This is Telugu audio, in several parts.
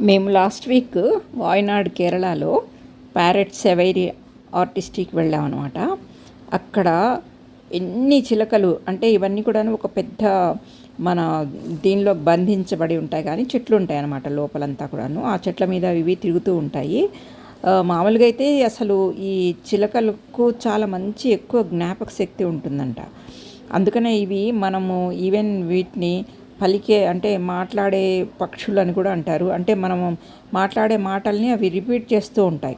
మేము లాస్ట్ వీక్ వాయనాడ్ కేరళలో ప్యారెట్ సెవైరీ ఆర్టిస్ట్కి వెళ్ళామన్నమాట. అక్కడ ఎన్ని చిలకలు అంటే ఇవన్నీ కూడా ఒక పెద్ద మన దీనిలో బంధించబడి ఉంటాయి, కానీ చెట్లు ఉంటాయి అన్నమాట లోపలంతా కూడాను. ఆ చెట్ల మీద ఇవి తిరుగుతూ ఉంటాయి. మామూలుగా అయితే అసలు ఈ చిలకలకు చాలా మంచి ఎక్కువ జ్ఞాపక శక్తి ఉంటుందంట. అందుకనే ఇవి మనము ఈవెన్ వీటిని పలికే అంటే మాట్లాడే పక్షులు అని కూడా అంటారు. అంటే మనము మాట్లాడే మాటల్ని అవి రిపీట్ చేస్తూ ఉంటాయి.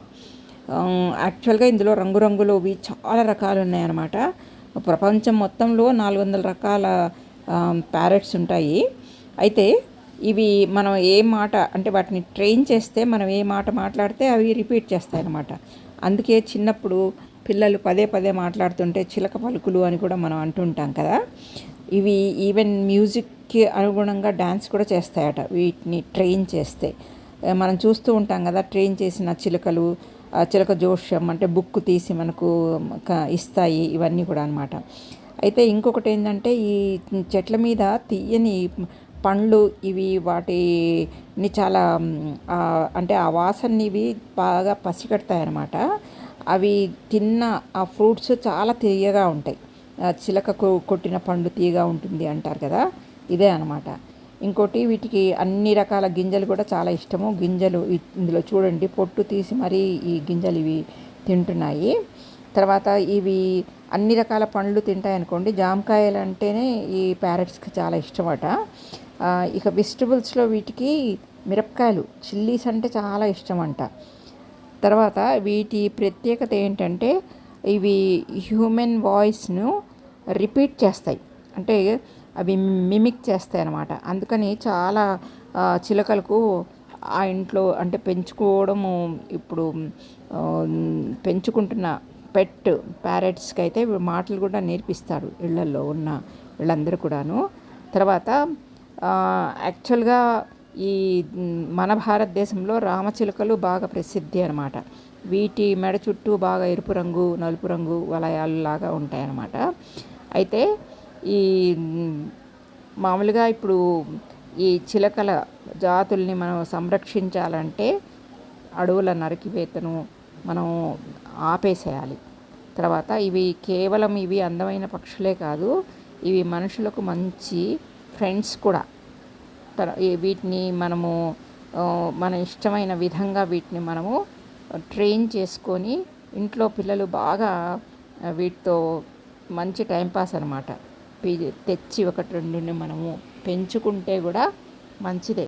యాక్చువల్గా ఇందులో రంగురంగులవి చాలా రకాలు ఉన్నాయన్నమాట. ప్రపంచం మొత్తంలో 400 రకాల ప్యారెట్స్ ఉంటాయి. అయితే ఇవి మనం ఏ మాట అంటే వాటిని ట్రైన్ చేస్తే మనం ఏ మాట మాట్లాడితే అవి రిపీట్ చేస్తాయి అన్నమాట. అందుకే చిన్నప్పుడు పిల్లలు పదే పదే మాట్లాడుతుంటే చిలక పలుకులు అని కూడా మనం అంటుంటాం కదా. ఇవి ఈవెన్ మ్యూజిక్కి అనుగుణంగా డ్యాన్స్ కూడా చేస్తాయట వీటిని ట్రైన్ చేస్తే. మనం చూస్తూ ఉంటాం కదా ట్రైన్ చేసిన చిలుకలు, చిలక జోష్యం అంటే బుక్ తీసి మనకు ఇస్తాయి, ఇవన్నీ కూడా అనమాట. అయితే ఇంకొకటి ఏంటంటే ఈ చెట్ల మీద తీయని పండ్లు ఇవి వాటిని చాలా అంటే ఆ వాసనని ఇవి బాగా పసిగడతాయి అన్నమాట. అవి తిన్న ఆ ఫ్రూట్స్ చాలా తీయగా ఉంటాయి. చిలకకు కొట్టిన పండు తీయగా ఉంటుంది అంటారు కదా, ఇదే అనమాట. ఇంకోటి వీటికి అన్ని రకాల గింజలు కూడా చాలా ఇష్టము. గింజలు ఇందులో చూడండి పొట్టు తీసి మరీ ఈ గింజలు ఇవి తింటున్నాయి. తర్వాత ఇవి అన్ని రకాల పండ్లు తింటాయి అనుకోండి. జామకాయలు అంటేనే ఈ ప్యారెట్స్కి చాలా ఇష్టమట. ఇక వెజిటబుల్స్లో వీటికి మిరపకాయలు, చిల్లీస్ అంటే చాలా ఇష్టం అంట. తర్వాత వీటి ప్రత్యేకత ఏంటంటే ఇవి హ్యూమన్ వాయిస్ను రిపీట్ చేస్తాయి, అంటే అవి మిమిక్ చేస్తాయి అన్నమాట. అందుకని చాలా చిలకలకు ఆ ఇంట్లో అంటే పెంచుకోవడము ఇప్పుడు పెంచుకుంటున్న పెట్ ప్యారెట్స్కి అయితే మాటలు కూడా నేర్పిస్తారు ఇళ్లల్లో ఉన్న వీళ్ళందరూ కూడాను. తర్వాత యాక్చువల్గా ఈ మన భారతదేశంలో రామచిలుకలు బాగా ప్రసిద్ధి అనమాట. వీటి మెడ చుట్టూ బాగా ఎరుపు రంగు, నలుపు రంగు వలయాలు లాగా ఉంటాయన్నమాట. అయితే ఈ మామూలుగా ఇప్పుడు ఈ చిలకల జాతుల్ని మనం సంరక్షించాలంటే అడవుల నరికివేతను మనం ఆపేసేయాలి. తర్వాత ఇవి కేవలం ఇవి అందమైన పక్షులే కాదు, ఇవి మనుషులకు మంచి ఫ్రెండ్స్ కూడా. వీటిని మనము మన ఇష్టమైన విధంగా వీటిని మనము ట్రైన్ చేసుకొని ఇంట్లో పిల్లలు బాగా వీటితో మంచి టైంపాస్ అనమాట. తెచ్చి ఒకటి రెండుని మనము పెంచుకుంటే కూడా మంచిదే.